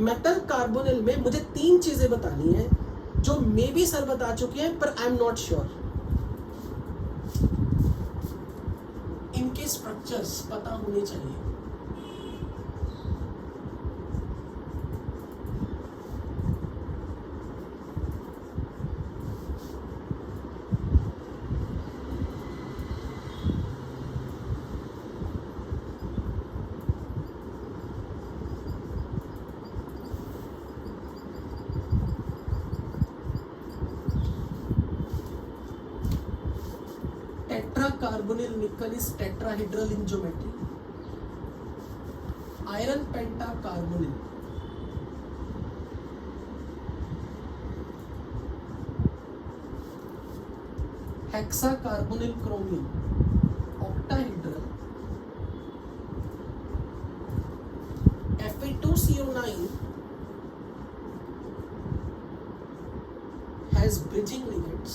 Metal carbonyl में मुझे 3 चीजें बतानी है जो मे बी सर बता चुके हैं पर आई एम नॉट श्योर। इनके स्ट्रक्चर्स पता होने चाहिए। Tetracarbonyl nickel is tetrahedral in geometry. Iron pentacarbonyl. Hexacarbonyl chromium. Octahedral. Fe2CO9 has bridging ligands.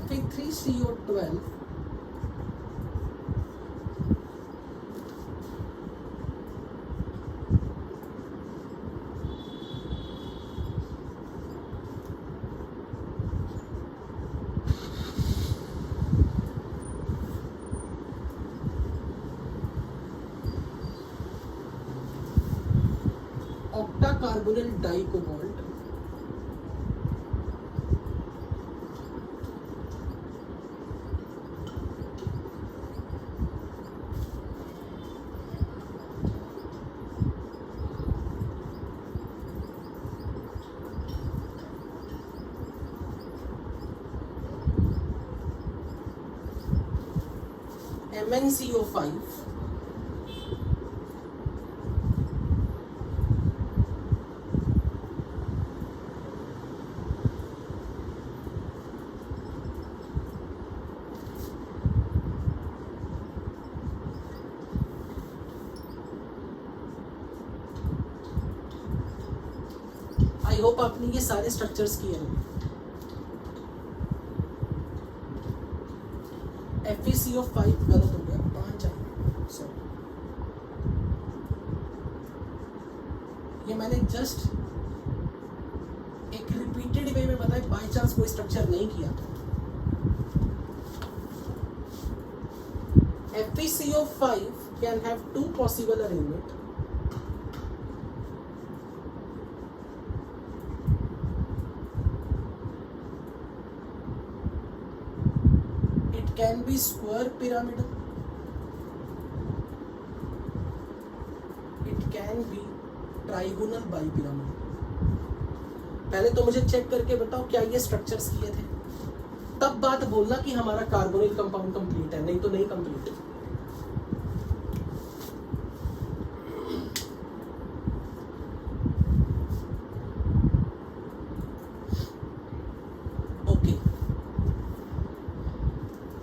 Fe3CO12 octacarbonyl dicobalt. MnCO5. I hope आपने ये सारे स्ट्रक्चर्स किए हैं। FeCO5 गलत हो गया, 5 आए, सॉरी। ये मैंने जस्ट एक रिपीटेड वे में बताया, बाय चांस कोई स्ट्रक्चर नहीं किया था। FeCO5 can have 2 possible arrangement. Can be square pyramidal. It can be trigonal bipyramidal. पहले तो मुझे चेक करके बताओ क्या ये स्ट्रक्चर्स किए थे, तब बात बोलना कि हमारा कार्बोनिल कंपाउंड कंप्लीट है, नहीं तो नहीं कंप्लीट।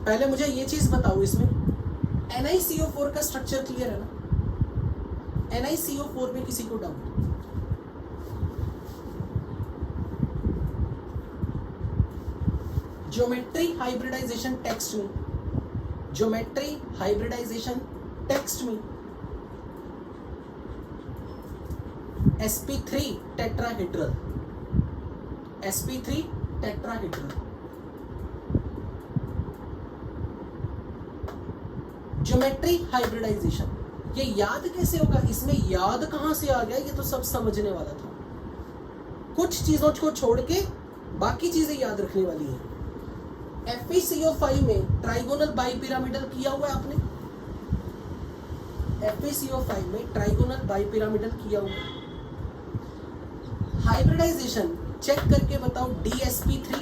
पहले मुझे ये चीज बताओ, इसमें NiCO4 का स्ट्रक्चर क्लियर है ना? NiCO4 में किसी को डाउट? ज्योमेट्री हाइब्रिडाइजेशन टेक्स्ट में, ज्योमेट्री हाइब्रिडाइजेशन टेक्स्ट में sp3 tetrahedral, sp3 tetrahedral. Geometry hybridisation, ये याद कैसे होगा? इसमें याद कहां से आ गया? ये तो सब समझने वाला था। कुछ चीजों को छोड़ के बाकी चीजें याद रखने वाली है। FeCO5 में ट्राइगोनल बाइपिरामिडल किया हुआ है आपने? FeCO5 में ट्राइगोनल बाइपिरामिडल किया हुआ है। हाइब्रिडाइजेशन चेक करके बताओ, DsP3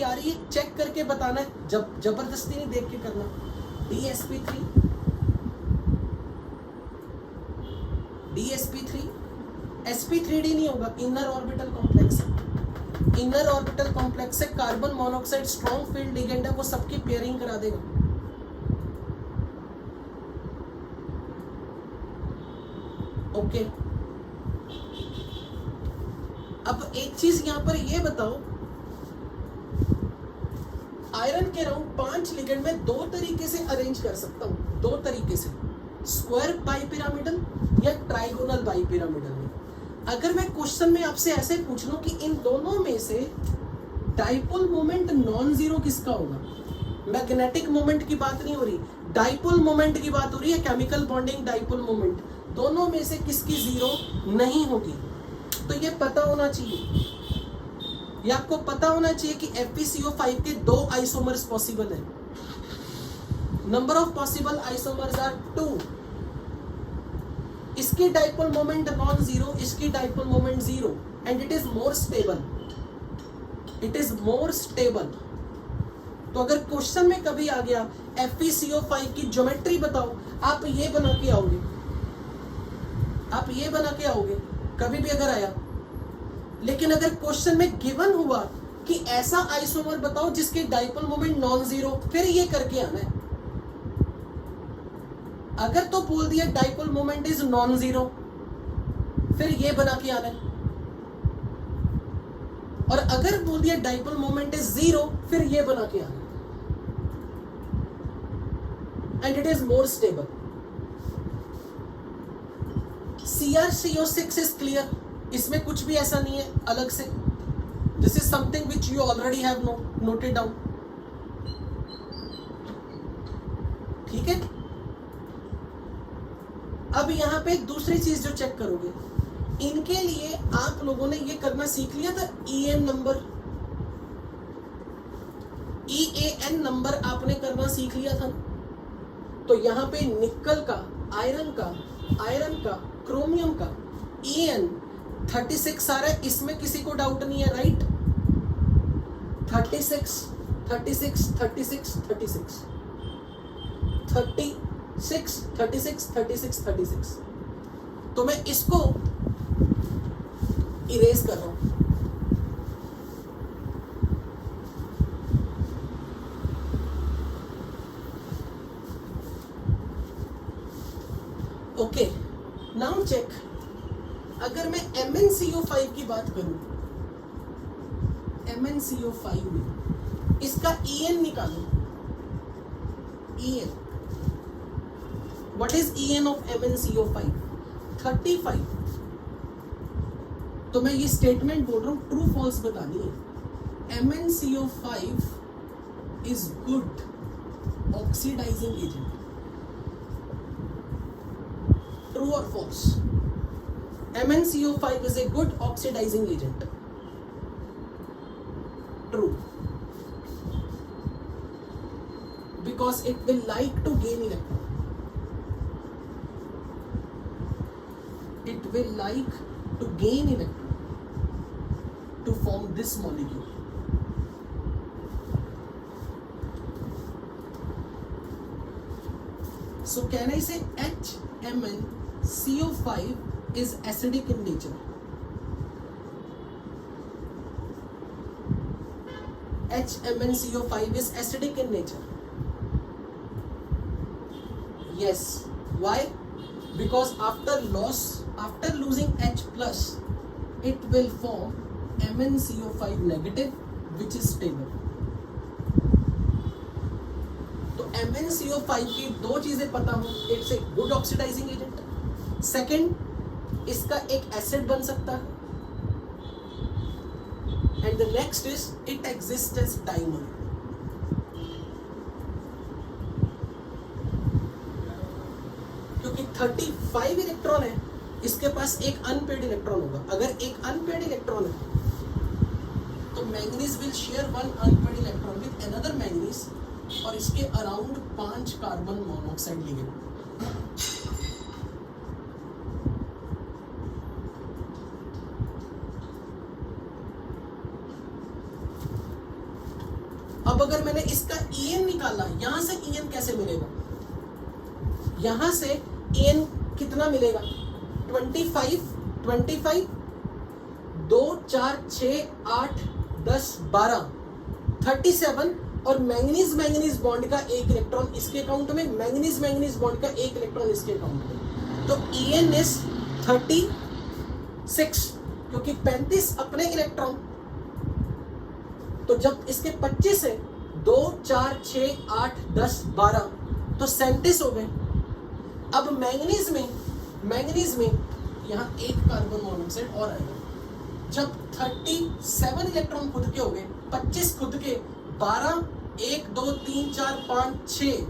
आ रही है? चेक करके बताना है, जब जबरदस्ती नहीं देख के करना। DsP3 sp3d नहीं होगा, इनर ऑर्बिटल कॉम्प्लेक्स है। इनर ऑर्बिटल कॉम्प्लेक्स से carbon monoxide strong field ligand है, वो सबकी पेयरिंग करा देगा। ओके अब एक चीज यहां पर ये बताओ, आयरन के राउंड 5 लिगेंड में 2 तरीके से अरेंज कर सकता हूं, 2 तरीके से, स्क्वायर बाइपिरामिडल या ट्राइगोनल बाइपिरामिडल में। अगर मैं क्वेश्चन में आपसे ऐसे पूछ लूं कि इन दोनों में से डाइपोल मोमेंट नॉन जीरो किसका होगा, मैग्नेटिक मोमेंट की बात नहीं हो रही, डाइपोल मोमेंट की बात हो रही है, केमिकल बॉन्डिंग डाइपोल मोमेंट, दोनों में से किसकी जीरो नहीं होगी, तो ये पता होना चाहिए, ये आपको पता होना चाहिए कि FeCO5 के 2 आइसोमर्स पॉसिबल है। Number of possible isomers are 2। इसकी डाइपोल मोमेंट नॉन जीरो, इसकी dipole moment zero, and it is more stable, it is more stable. तो अगर क्वेश्चन में कभी आ गया FeCO5 की ज्योमेट्री बताओ, आप ये बना के आओगे, आप ये बना के आओगे कभी भी अगर आया। लेकिन अगर क्वेश्चन में गिवन हुआ कि ऐसा आइसोमर बताओ जिसके डाइपोल मोमेंट नॉन जीरो, फिर ये करके आना है। अगर तो बोल दिया dipole moment is non zero, फिर ये बना के आना है। और अगर बोल दिया डाइपोल मोमेंट इज जीरो, फिर ये बना के आना है। And it is more stable. CrCO6 is clear, इसमें कुछ भी ऐसा नहीं है अलग से। This is something which you already have noted down, ठीक है। अब यहां पे दूसरी चीज जो चेक करोगे, इनके लिए आप लोगों ने ये करना सीख लिया था, EN नंबर, EAN नंबर आपने करना सीख लिया था। तो यहां पे निकल का, आयरन का, क्रोमियम का EN 36 आ रहा है, इसमें किसी को डाउट नहीं है, राइट। 36 36 36 36 36 36 36 36। तो मैं इसको इरेज कर रहा हूं। ओके, नाउ चेक, अगर मैं MnCO5 की बात करूं, MnCO5 में इसका EN निकालो, EN, what is EN of MnCO5? 35। तो मैं ये स्टेटमेंट बोल रहा हूं, ट्रू फॉल्स बतानी है। MnCO5 is good oxidising agent, true और false? MnCO5 is a good oxidizing agent. True. Because it will like to gain electron. It will like to gain electron to form this molecule. So can I say HMnCO5 is acidic in nature? HMnCO5 is acidic in nature. Yes. Why? Because after losing H plus, it will form MnCO5 negative, which is stable. तो MnCO5 की 2 चीजें पता हो, it's a good oxidising agent, second इसका एक acid बन सकता है, and the next is it exist as dimer. क्योंकि 35 इलेक्ट्रॉन है, इसके पास एक अनपेड इलेक्ट्रॉन होगा। अगर एक अनपेड इलेक्ट्रॉन है तो manganese will share 1 unpaired electron with another manganese, और इसके अराउंड 5 कार्बन मोनोऑक्साइड लिगेंड। अब अगर मैंने इसका EN निकाला, यहां से EN कैसे मिलेगा? यहां से EN कितना मिलेगा? 25 25 2 4 6 8 10 12 37, और मैंगनीज बॉन्ड का एक इलेक्ट्रॉन इसके काउंट में, मैंगनीज बॉन्ड का एक इलेक्ट्रॉन इसके काउंट में। तो EN इज 36, क्योंकि 35 अपने इलेक्ट्रॉन, तो जब इसके 25 है 2 4 6 8 10 12 तो 37 हो गए। अब मैंगनीज में यहाँ एक कार्बन मोनोऑक्साइड और आएगा। जब 37 इलेक्ट्रॉन खुद के हो गए, 25 खुद के, 12 1 2 3 4 5 6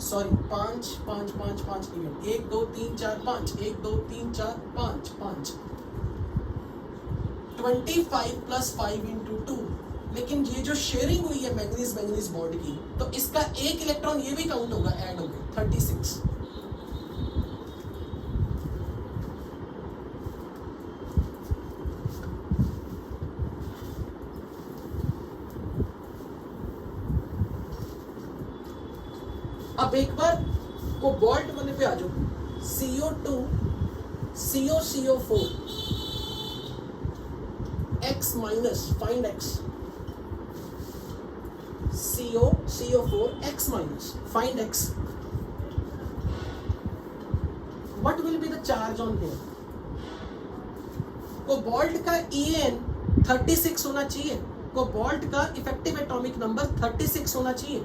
सॉरी 5 5 5 5 1 2 3 4 5 1 2 3 4 5 5 25 प्लस 5 इंटू 2। लेकिन ये जो शेयरिंग हुई है मैंगनीज बॉन्ड की, तो इसका एक इलेक्ट्रॉन ये भी काउंट होगा, ऐड हो गए 36। अब एक बार कोबाल्ट वाले पे आ जाओ, CO2 COCO4 X minus, find X, COCO4 X minus, find X. What will be the charge on here? Cobalt का EN 36 होना चाहिए, कोबाल्ट का इफेक्टिव एटॉमिक नंबर 36 होना चाहिए।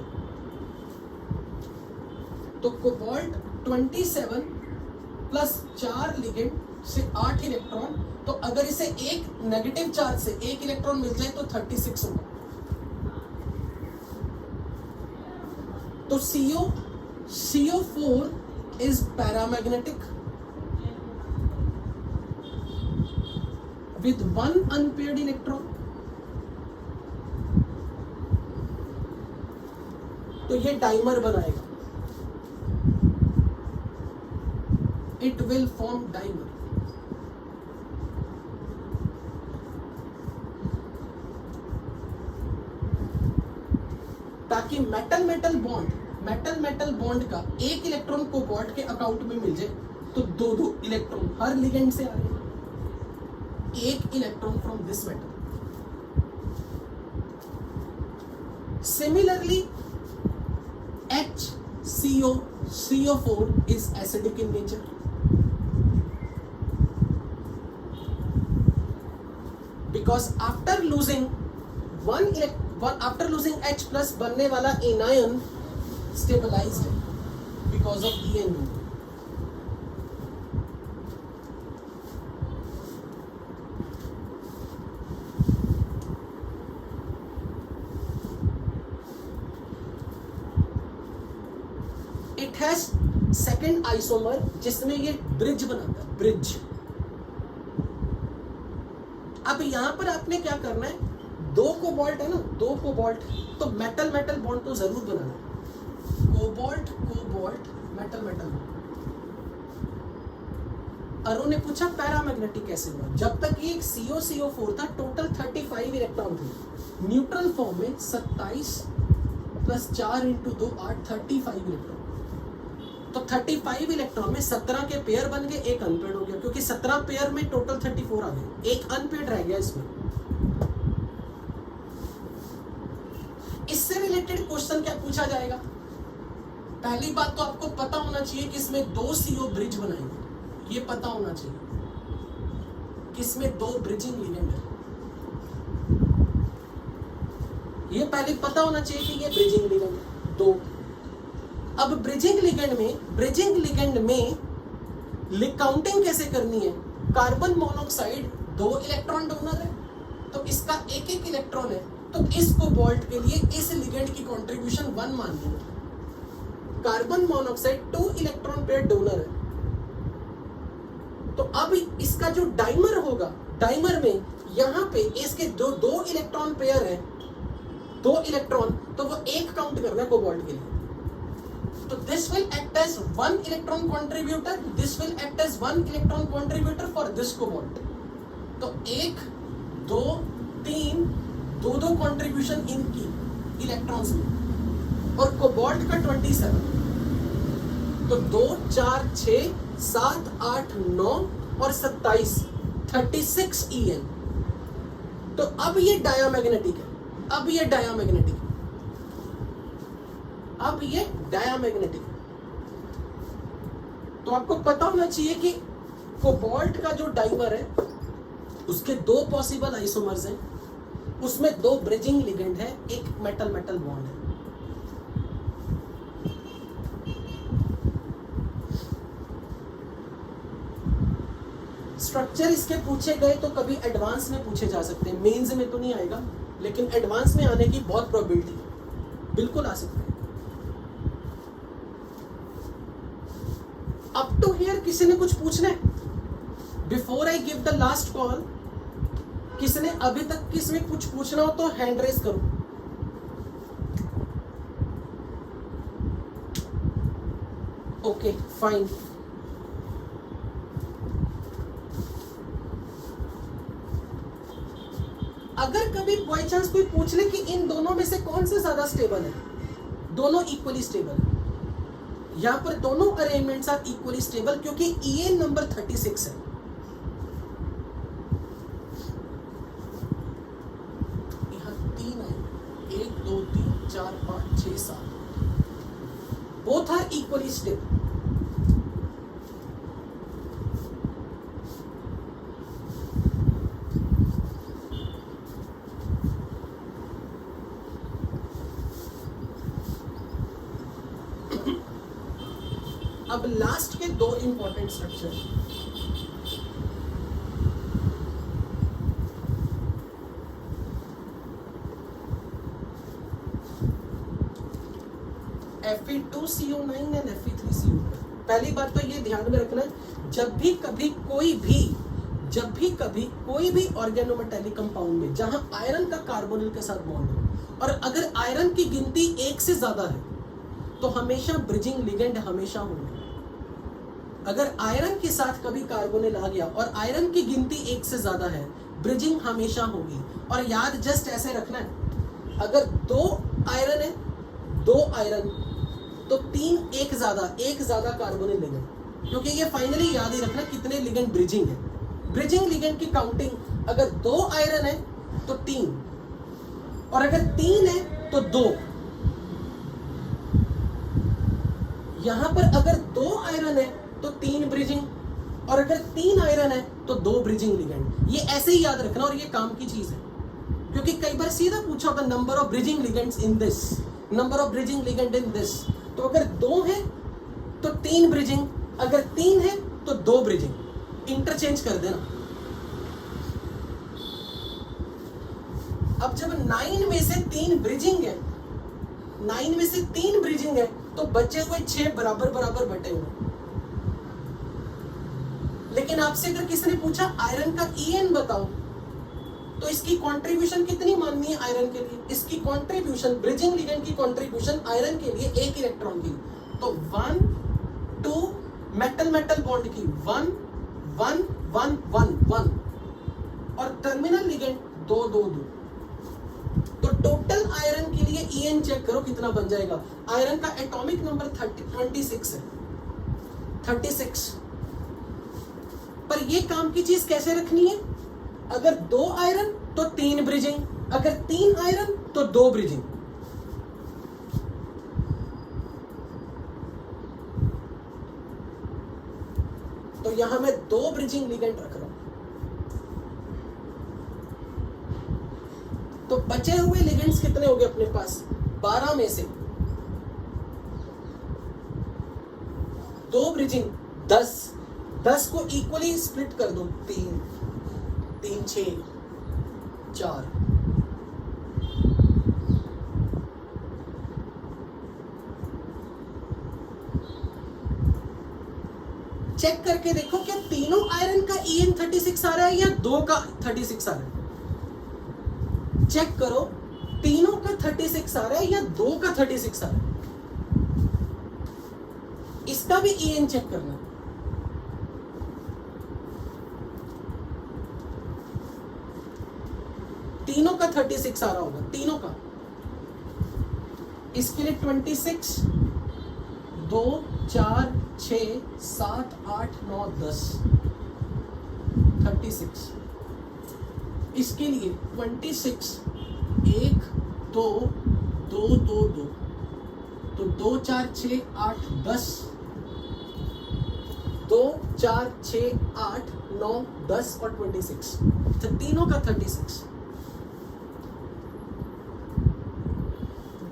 तो कोबाल्ट 27 प्लस 4 लिगेंड से 8 इलेक्ट्रॉन, तो अगर इसे एक नेगेटिव चार्ज से एक इलेक्ट्रॉन मिल जाए तो 36 होगा। तो CO4 is paramagnetic with one unpaired electron. तो ये डाइमर बनाएगा, it will form dimer. ताकि मेटल बॉन्ड का एक इलेक्ट्रॉन कोबाल्ट के अकाउंट में मिल जाए, तो दो इलेक्ट्रॉन हर लिगेंड से आ रहे हैं, एक electron from this metal. Similarly HCO4 is acidic in nature. Because after losing H plus बनने वाला anion stabilized है because of EN. It has second isomer जिसमें ये ब्रिज बनाता है, ब्रिज। अब यहां पर आपने क्या करना है, दो कोबाल्ट है ना, दो कोबाल्ट, तो मेटल बॉन्ड तो जरूर बनाना है, कोबाल्ट मेटल। अरुण ने पूछा पैरामैग्नेटिक कैसे हुआ। जब तक ये COCO4 था, टोटल 35 इलेक्ट्रॉन थे, न्यूट्रल फॉर्म में 27 प्लस 4 इंटू 2 8 35 इलेक्ट्रॉन। तो 35 इलेक्ट्रॉन में 17 के पेयर बन गए, एक अनपेयर्ड हो गया, क्योंकि 17 पेयर में टोटल 34 आ गए, एक अनपेयर्ड रह गया इसमें। इससे रिलेटेड क्वेश्चन क्या पूछा जाएगा? पहली बात तो आपको पता होना चाहिए कि इसमें 2 CO ब्रिज बनाएंगे, ये पता होना चाहिए कि इसमें 2 ब्रिजिंग लिगेंड है, ये पहले पता होना चाहिए कि ये ब्रिजिंग लिगेंड है 2। अब ब्रिजिंग लिगेंड में काउंटिंग कैसे करनी है? कार्बन मोनोऑक्साइड 2 इलेक्ट्रॉन डोनर है, तो इसका एक इलेक्ट्रॉन है, तो इस कोबाल्ट के लिए इस लिगेंड की कंट्रीब्यूशन 1 मान लो। Carbon monoxide 2 electron pair donor है, तो अब इसका जो डाइमर होगा, डाइमर में यहां पे इसके जो 2 इलेक्ट्रॉन पेयर है, 2 इलेक्ट्रॉन, तो वो एक काउंट करना है कोबाल्ट के लिए। तो this will act as 1 electron contributor, this will act as 1 electron contributor for this cobalt. तो 1 2 3 दो कंट्रीब्यूशन इनकी इलेक्ट्रॉन्स में, और कोबाल्ट का 27, तो 2 4 6 7 8 9 और 27 36 EN। तो अब ये डायामैग्नेटिक है, अब ये डायामैग्नेटिक। तो आपको पता होना चाहिए कि कोबाल्ट का जो डाइमर है उसके दो पॉसिबल आइसोमर्स हैं, उसमें दो ब्रिजिंग लिगेंड है, एक मेटल मेटल बॉन्ड है। स्ट्रक्चर इसके पूछे गए तो कभी एडवांस में पूछे जा सकते हैं, मेंस में तो नहीं आएगा, लेकिन एडवांस में आने की बहुत प्रोबेबिलिटी है, बिल्कुल आ सकते हैं। अप टू हियर किसी ने कुछ पूछना है? Before I give the last call, किसी ने अभी तक किसमें कुछ पूछना हो तो हैंड रेज करो। Okay fine. अगर कभी बाई चांस कोई पूछ ले कि इन दोनों में से कौन से ज्यादा स्टेबल है, दोनों इक्वली स्टेबल है। यहां पर दोनों अरेंजमेंट्स आर इक्वली स्टेबल क्योंकि EN नंबर 36 है। यहां 3 है, 1 2 3 4 5 6 7, बोथ आर इक्वली स्टेबल। अब लास्ट के दो important structure, Fe2CO9 and Fe3CO9। पहली बात तो ये ध्यान में रखना है, जब भी कभी कोई भी ऑर्गेनोमेटेलिक कंपाउंड में जहां आयरन का कार्बोनिल के साथ बॉन्ड हो और अगर आयरन की गिनती 1 से ज्यादा है तो हमेशा ब्रिजिंग लिगेंड हमेशा होंगे। अगर आयरन के साथ कभी कार्बोनिल आ गया और आयरन की गिनती 1 से ज्यादा है, ब्रिजिंग हमेशा होगी। और याद जस्ट ऐसे रखना है, अगर 2 आयरन है, 2 आयरन तो 3 एक ज्यादा कार्बोनिल लिगेंड, क्योंकि ये फाइनली याद ही रखना कितने लिगेंड ब्रिजिंग है। ब्रिजिंग लिगेंड की काउंटिंग, अगर 2 आयरन है तो 3, और अगर 3 है तो 2। यहां पर अगर 2 आयरन है तो 3 ब्रिजिंग, और अगर 3 आयरन है तो 2 ब्रिजिंग लिगेंड। ये ऐसे ही याद रखना और ये काम की चीज है, क्योंकि कई बार सीधा पूछा होगा number of bridging ligands in this, number of bridging ligand in this. तो अगर 2 है तो 3 ब्रिजिंग, अगर 3 है तो 2 ब्रिजिंग, इंटरचेंज कर देना। अब जब 9 में से 3 ब्रिजिंग है, 9 में से 3 ब्रिजिंग है तो बचे हुए 6 बराबर बराबर बटे हुए। लेकिन आपसे अगर किसी ने पूछा आयरन का EN बताओ, तो इसकी कंट्रीब्यूशन कितनी माननी है आयरन के लिए? इसकी कंट्रीब्यूशन, ब्रिजिंग लिगेंड की कंट्रीब्यूशन आयरन के लिए 1 इलेक्ट्रॉन की, तो 1 2, मेटल मेटल बॉन्ड की 1 1 1 1 1, और टर्मिनल लिगेंड 2 2 2। तो टोटल आयरन के लिए EN चेक करो कितना बन जाएगा। आयरन का एटॉमिक नंबर 26 है, 36। पर ये काम की चीज कैसे रखनी है? अगर 2 आयरन तो 3 ब्रिजिंग, अगर 3 आयरन तो 2 ब्रिजिंग। तो यहां मैं 2 ब्रिजिंग लिगेंड रख रहा हूं। तो बचे हुए लिगेंड्स कितने हो गए अपने पास? 12 में से 2 ब्रिजिंग 10, 10 को इक्वली स्प्लिट कर दो, 3 3 6 4। चेक करके देखो क्या तीनों आयरन का EN 36 आ रहा है या 2 का 36 आ रहा है। चेक करो तीनों का 36 आ रहा है या 2 का 36 आ रहा है। इसका भी EN चेक करना है। तीनों का 36 आ रहा होगा, तीनों का। इसके लिए 26 2 4 6 7 8 9 10 36। इसके लिए 26 1 2 2 2 2, तो 2 4 6 8 10, 2 4 6 8 9, 10 और 26, तो तीनों का 36।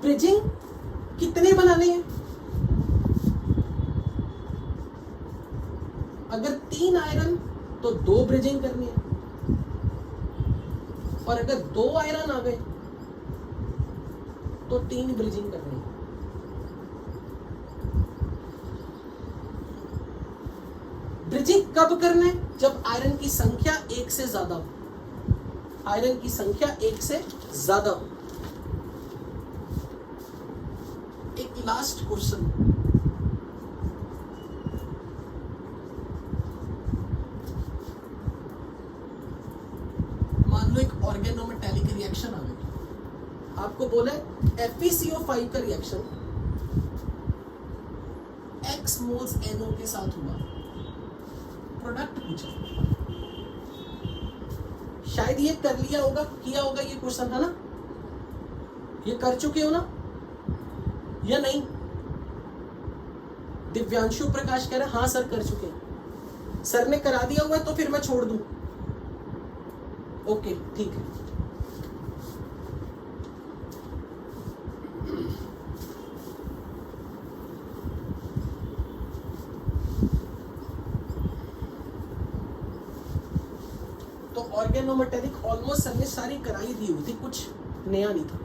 ब्रिजिंग कितने बनाने हैं? अगर 3 आयरन तो 2 ब्रिजिंग करनी है, और अगर 2 आयरन आ गए तो 3 ब्रिजिंग करनी है। ब्रिजिंग कब करना है? जब आयरन की संख्या 1 से ज्यादा हो। आयरन की संख्या 1 से ज्यादा हो। एक लास्ट क्वेश्चन, मान लो एक ऑर्गेनोमेटैलिक रिएक्शन आ गई, आपको बोला FeCO5 का रिएक्शन X मोल्स NO के साथ हुआ, प्रोडक्ट पूछा। शायद ये कर लिया होगा, किया होगा, ये क्वेश्चन था ना, ये कर चुके हो ना या नहीं? दिव्यांशु प्रकाश कह रहे हाँ सर कर चुके हैं। सर ने करा दिया हुआ है तो फिर मैं छोड़ दूं? ओके ठीक है। तो ऑर्गेनोमेटेरिक ऑलमोस्ट सर ने सारी कराई दी हुई थी, कुछ नया नहीं था।